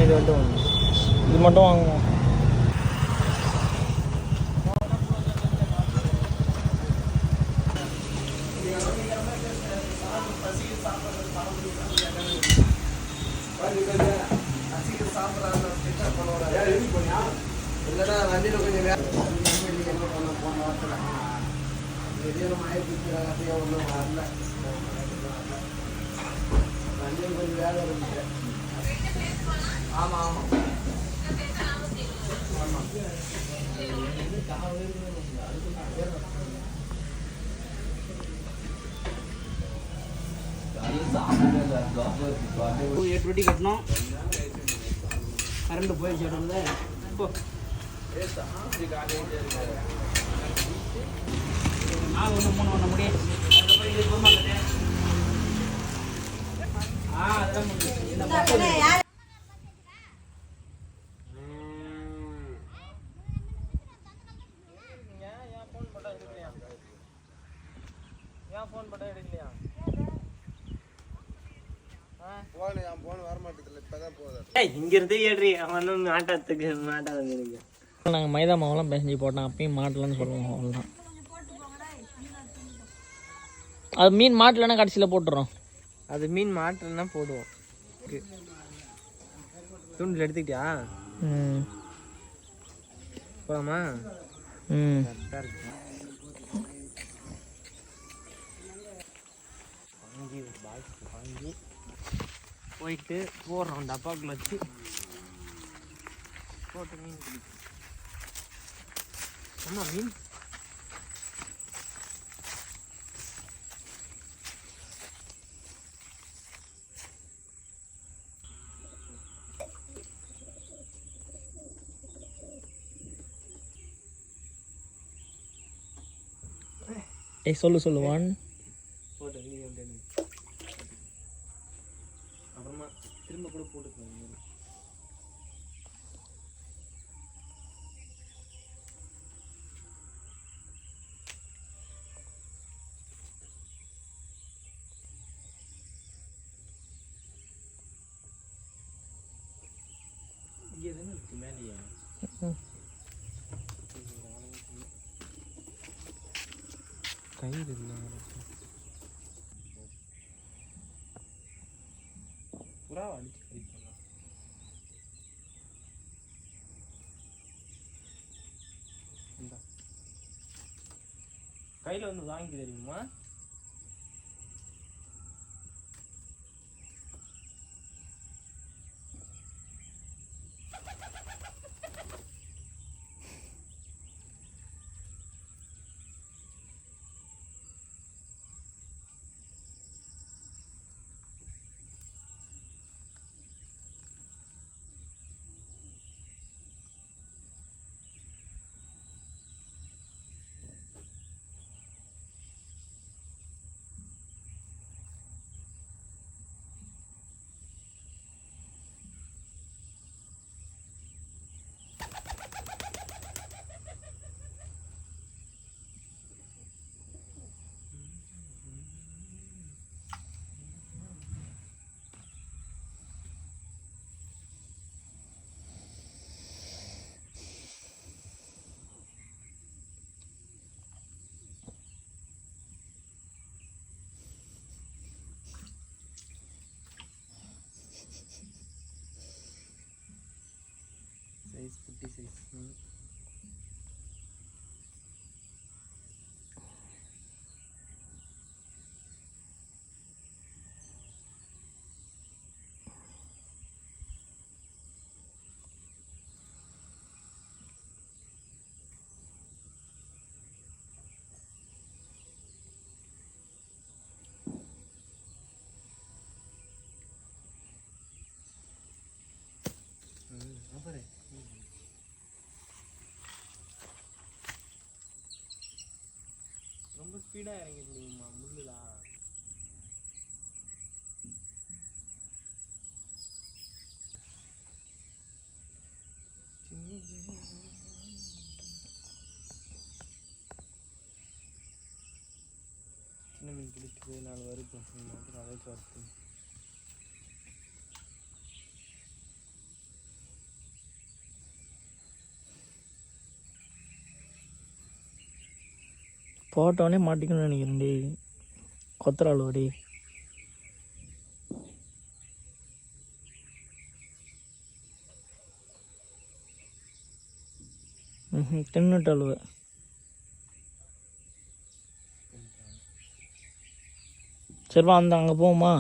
இது மட்டும் வாங்குவோம். ஆமா ஆமா ₹8 கட்டணும். கரண்ட் போயிடுச்சு இடத்துல. ஒன்று 3 ஒன்று முடியும். அதெல்லாம் முடியும். இங்கிருந்து ஏறி அவனும் மாட்டத்துக்கு மாட்டா வந்துருக்கு. நாங்கள் மைதா மாவெல்லாம் பிசைஞ்சு போட்டோம். அப்பயும் மாட்டலன்னு சொல்லுவோம். அவ்வளோதான். அது மீன் மாட்டலன்னா கடைசியில் போட்டுறோம். அது மீன் மாட்டலன்னா போடுவோம். தூண்டில் எடுத்துக்கிட்டியா? போலாமா? கரெக்டாக இருக்கு. வாங்கி ஒரு பாக்ஸ் வாங்கி போயிட்டு போடுறோம். டப்பாக்குள்ள வச்சு போட்டு மீன் பிடிக்கும். ஆமாம் மீன் சொல்லு 1 போட்டு அப்புறமா திரும்ப கூட போட்டுக்கலாம். இங்கே தானே இருக்கு மேலேயே. கயிறு இல்லை. புறாவை அடிச்சு கடிப்பாங்க. கையில் வந்து வாங்கி தெரியுமா? சைஸ் குட்டி சைஸ். ரொம்ப ஸ்பீடாக இறங்கிருந்தீங்கம்மா முள்ளுலா. சின்ன மீன் பிடிச்சிட்டு 4 வரைக்கும் அதை பார்த்து போட்டோடனே மாட்டிக்கணும்னு நினைக்கிறேன் டே. கொத்துறாள் டே. தின்னுட்டாளுவ. சரிப்பா அந்த அங்கே போவோமா?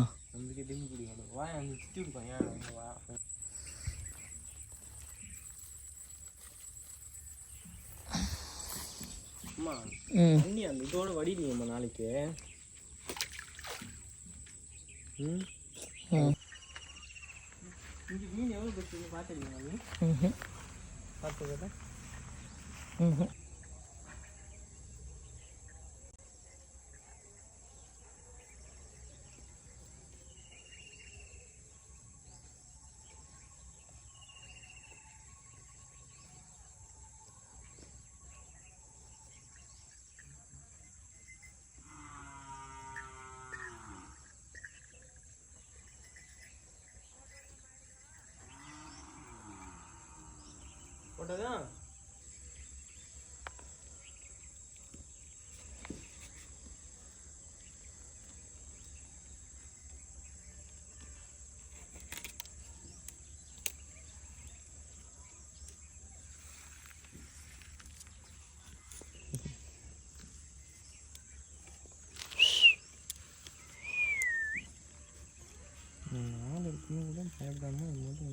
தண்ணி அந்த இதோட வடிலீங்கம்மா நாளைக்கு. இங்கே மீன் எவ்வளோ பெருசு பார்த்துருக்கீங்க நீ? பார்த்துக்கட்டா. போட்டதா நாலு இருக்குன்னு கூட பயப்படாமல் நீ வந்து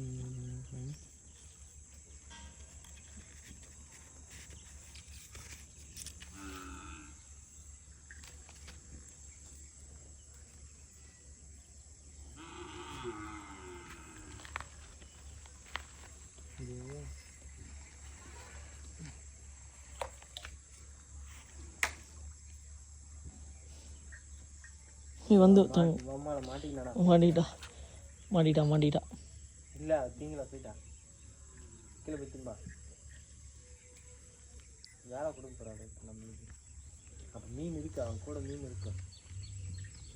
மாட்டிக்கிட்டா மாட்டிட்டா இல்லை தீங்களா போயிட்டா கீழே போய் திரும்பா வேலை கொடுக்க போகிறாரு நம்மளுக்கு. அப்போ மீன் இருக்கு, அவன் கூட மீன் இருக்கும்.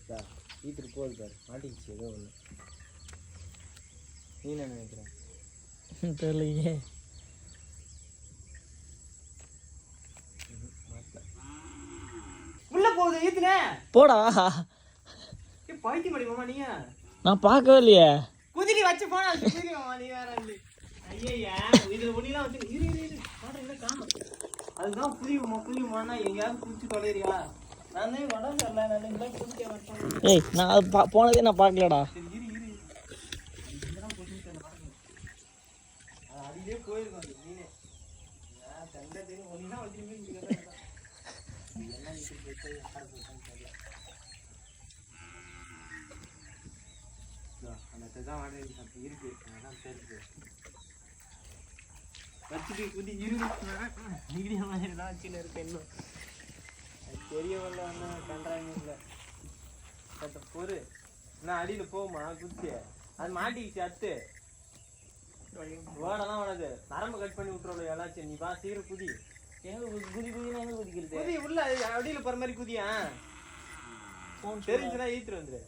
சார் வீட்டுக்கு போகுது பாரு, மாட்டிக்கிச்சு ஏதோ ஒன்று. நீ என்ன நினைக்கிறேன்? தெரியலையே. உள்ள போகுது ஈத்துனே போடா. பைத்தி மடி மாமா நீங்க நான் பார்க்கவே இல்லையே. குதிரை வச்சு போனா குதிரை மாமா நீ வேற இல்லை. ஐயா இதுல ஒண்ணிலாம் வச்சு இரு என்ன காணும். அதுதான் புரியுமானா எங்கேயாவது குடிச்சு தொலைறியா? நான் தான் வட சரியில்லை, நான் இங்கெல்லாம் குடிக்க வரேன். ஏய் நான் அது போனதே நான் பார்க்கலடா. அதுலேயே போயிருக்கும் அது மீனே. தண்டை தெரியும் ஒன்றுதான் வச்சுருக்கேன். அந்த தான் வாடகை இருக்கு, அதான் தெரியுது. வச்சுட்டு குதி டிகிரி மாதிரி தான் வச்சுன்னு இருக்கேன். இன்னும் தெரியவில்ல ஒன்றும் கண்டாங்க இல்லை. பத்த பொறு நான் அடியில் போகுமா குச்சி அது மாட்டிக்கிச்சு. அத்து ஓடலாம் ஓடாது, நரம்பு கட் பண்ணி விட்டுறோம் எல்லாச்சும். நீ பா சீக்கிரம் குதி. எங்க குதினா எங்க குதிக்கிறது? குதி உள்ள அடியில் போகிற மாதிரி குதியா. தெரிஞ்சுன்னா ஈத்துட்டு வந்துரு.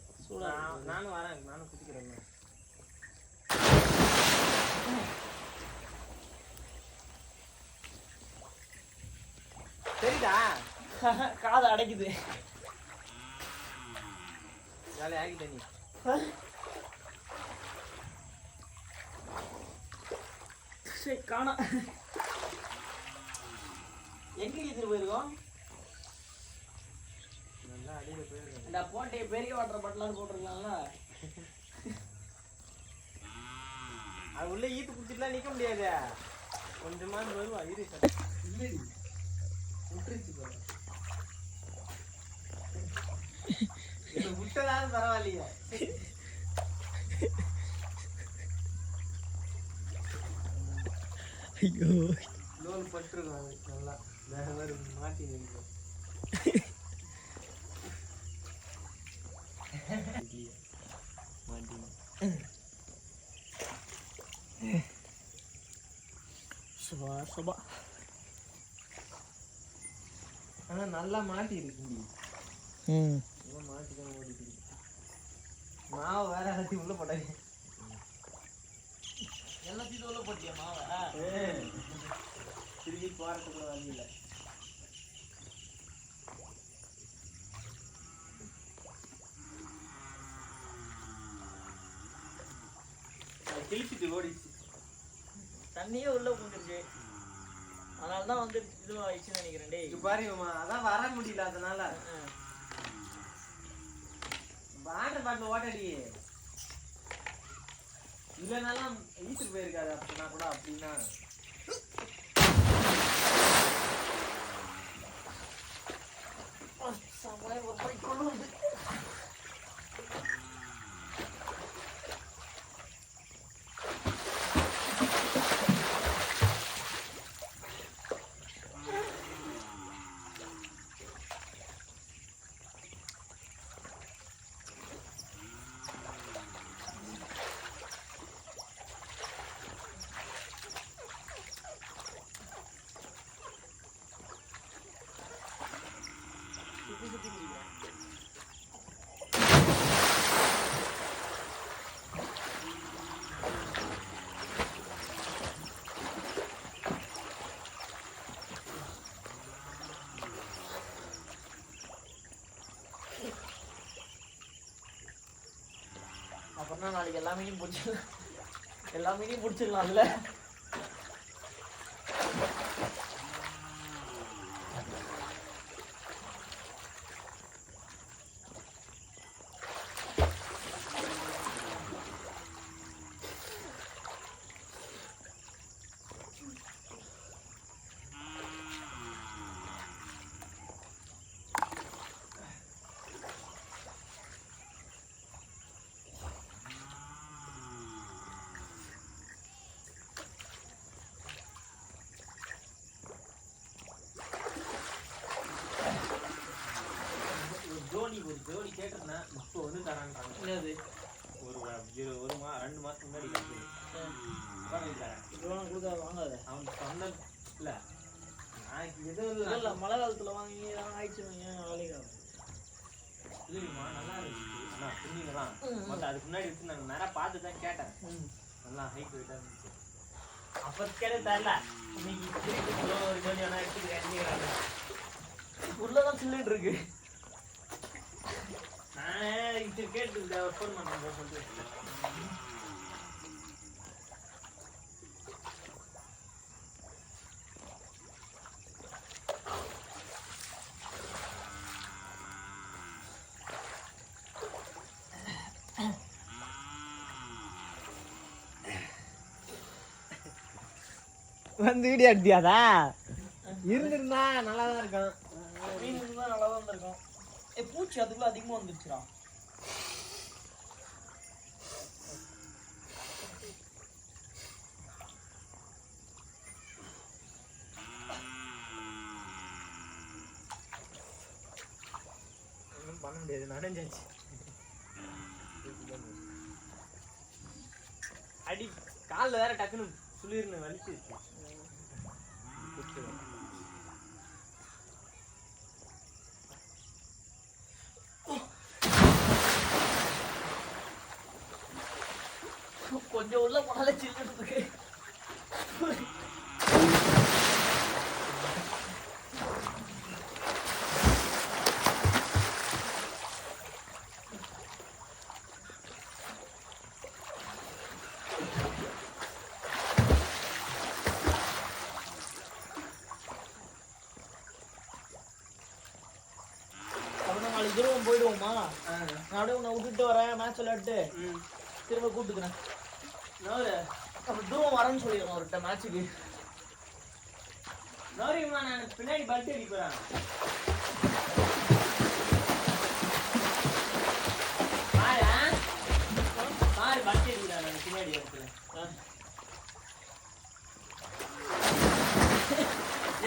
நானும் வரேன், நானும் குதிக்கிறேன். சரிடா காதை அடைக்குது. வேலை ஆகிட்ட நீ. காணா எங்க எடுத்துட்டு போயிருக்கோம்? நல்லா அடியில் போயிருக்கேன். இந்த போட்டே பெரிய வாட்டர் பாட்டிலாம் போட்டிருக்கலாம்ல. அது உள்ள ஈத்து குடிச்சிட்டுலாம் நிற்க முடியாது. கொஞ்சமா வருவா இரு. இல்லடி விட்டுருச்சு போல. விட்டதாலும் பரவாயில்லையா. ஐயோ லோன் பட்டுருக்கோம் அது நல்லா. வேற வேறு மாட்டி நிற்கும். சுபா ஆனால் நல்லா மாட்டி இருக்கு. மாட்டி தான் ஓடிட்டு மாவு வேற எல்லாத்தையும் உள்ள போட்டாங்க. எல்லாத்தையும் உள்ள போட்டியா மாவை? திரும்பி போறதுக்குள்ள வழி இல்லை. கிழிச்சிட்டு ஓடிச்சு. தண்ணியே உள்ள போந்துருச்சு. அதனாலதான் வந்து இது ஆயிடுச்சுன்னு நினைக்கிறேன். டேய் இங்க பாருங்கம்மா, அதான் வர முடியல. அதனால வாட்டர் பாட்டில் ஓட்டடி இல்லைனாலும் ஈஸிட்டு போயிருக்காது. அப்படின்னா கூட அப்படின்னா அப்புறம்னா நாளைக்கு எல்லா மீனையும் பிடிச்சிடலாம். எல்லா மீனையும் பிடிச்சிடலாம். அதுல ஜோடி கேட்டிருந்தேன். இப்போ வந்து தரான்றாங்க. என்னது ஒரு 2 மாசத்துக்கு முன்னாடி கொடுக்க வாங்காத. அவன் சொன்ன இல்ல நான் எதுவும் இல்ல மழை காலத்துல வாங்கி ஆயிடுச்சு வேலைக்கு இல்லைம்மா, நல்லா இருந்துச்சு. ஆனா புரிஞ்சுக்கலாம். மொத்தம் அதுக்கு முன்னாடி வச்சு நாங்கள் நேரம் பார்த்து தான் கேட்டேன். நல்லா ஹைட் வெயிட்டாக இருந்துச்சு. அப்போ கேட்டு தரல. இன்னைக்கு ஒரு ஜோடி வேணா எடுத்துக்கிறேன். உள்ளதான் சில்லுன்னு இருக்கு. நான் இது கேட்டு ஃபோன் பண்ண சொல்லிட்டு வந்து வீடியோ எடுத்தியாதா? இருந்திருந்தா நல்லா தான் இருக்கும். மீன் இருந்தா நல்லா தான் இருக்கும். பூச்சி அதுக்குள்ள அதிகமா வந்துருச்சுடா. ஒன்றும் பண்ண முடியாது, நனைஞ்சாச்சு. அடி காலில் வேற டக்குன்னு சுளிர்னு வலிச்சிருச்சு. கொஞ்சம் உள்ள போனாலே சில்லுன்னு இருக்கு. நாளைக்கு திரும்ப போயிடுவோமா? நான் அப்படியே உன்னை விட்டுட்டு வரேன், மேட்ச் விளையாட்டு திரும்ப கூப்பிட்டுக்கிறேன். அப்புறம் தூரம் வரேன்னு சொல்லிடுறேன் அவர்கிட்ட மேட்சுக்கு. நோரிமா, நான் பின்னாடி பல்ட் அடிப்பேன். பாரு பல்ட் அடிக்கிறேன் நான் பின்னாடி இடத்துல.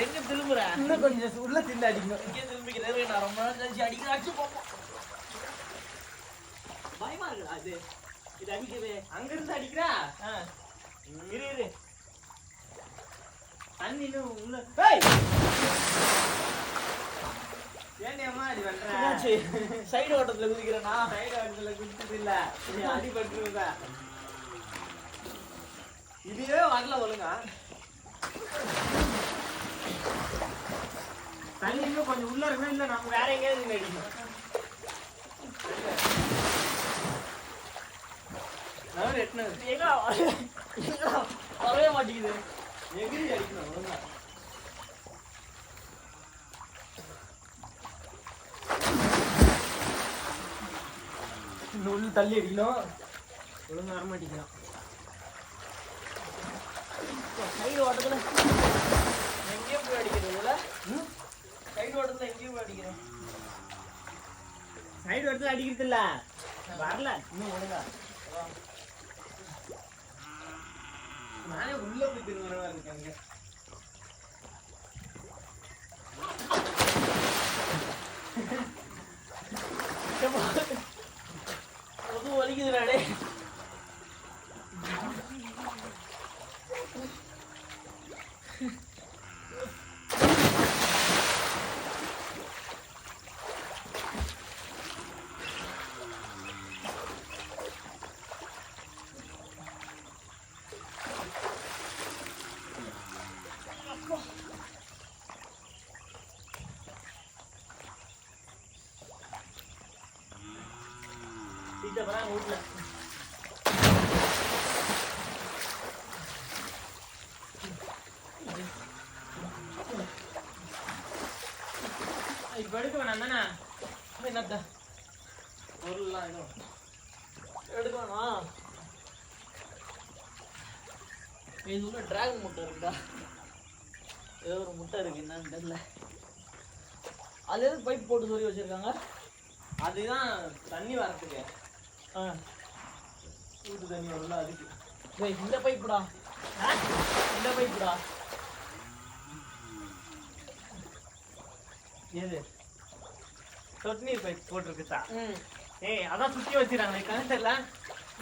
எங்க திரும்புற? இன்னும் கொஞ்சம் உள்ள திண்டு அடிக்கணும். இங்கே திரும்பிக்கிறேன். நான் ரொம்ப நேரம் கழிச்சு அடிக்கிற அடிச்சு போப்போம். பயமா இருக்குடா இது. இது அடிக்கவே அங்க இருந்து அடிக்கிறா. இரு தண்ணி இன்னும் உள்ள. ஏன் அம்மா அடி பண்ற? சைடு ஓட்டத்துல குதிக்கிறேன்னா? சைடு ஓட்டத்துல குதிச்சது இல்ல, அடி பண்றதா. இதுவே வரல ஒழுங்கா. தண்ணி இன்னும் கொஞ்சம் உள்ள இருக்கணும். இல்ல நம்ம வேற எங்கேயாவது அடிக்கணும். நவரு எட்டுனது. எங்கடா வரவே மாட்டேங்குது. எகிரி அடிக்கணும் ஒழுங்கா. உள்ள தள்ளி அடிக்கணும். ஒழுங்கா வர மாட்டேங்கிறான். சைடு ஓட்டத்துல எங்கேயும் போய் அடிக்கிறதுல சைடு ஓட்டத்துல எங்கேயும் போய் அடிக்கிறேன். சைடு இடத்துல அடிக்கிறது இல்ல. வரல இன்னும் ஒழுங்கா. நானே உள்ள போய் திரும்புறவா இருக்காங்க. அது வலிக்குதுடாடே. வீட்டை போறாங்க வீட்டுல. இப்ப எடுக்க வேணாம் தானே? என்னத்த பொருள்லாம் எதுவும் எடுக்க வேணாம். இது உள்ள டிராகன் முட்டை இருக்குடா. ஏதோ ஒரு முட்டை இருக்கு, என்னன்னு தெரியல. அது எதுக்கு பைப் போட்டு சொல்லி வச்சிருக்காங்க? அதுதான் தண்ணி வரத்துக்கு. ஆ ஊட்டு தண்ணி வரல அதுக்கு. டேய், இந்த பைப்புடா. இந்த பைப்புடா. எது சொட்டு நீர் பைப் போட்டிருக்குதா? ம் ஏய் அதான் சுத்தி வச்சிருக்காங்க கரண்ட் இல்ல.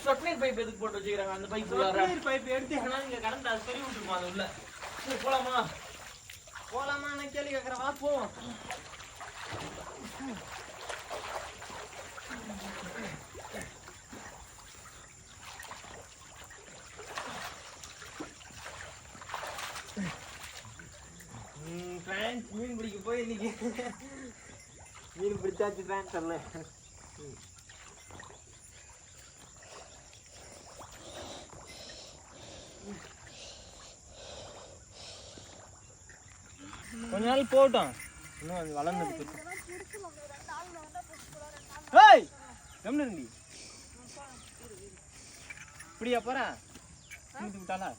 சொட்டு நீர் பைப் எதுக்கு போட்டு வச்சுக்கிறாங்க? அந்த பைப் சொட்டு நீர் பைப் எடுத்து ஏன்னா இங்க கரண்ட் அது சொல்லி விட்டுருமா அது உள்ள. போலாமா? போலாமா? நான் கேள்வி கேட்கறேன். வா போவோம். ஃப்ரான்ஸ் மீன் பிடிக்க போய் இன்னைக்கு மீன் பிடிச்சாச்சு ஃப்ரான்ஸ்ல. கொஞ்ச நாள் போட்டோம், இன்னும் அது வளர்ந்ததுக்கு. ஏய் கம்னு இப்படியா போறா விட்டாலா?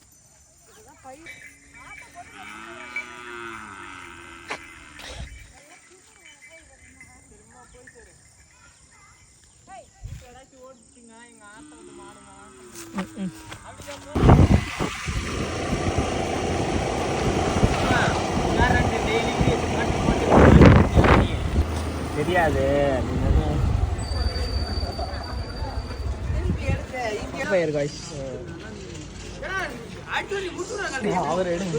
ஓடிச்சுங்க எங்க ஆட்டை வந்து மாடுமா தெரியாது. அவர் எடுங்க.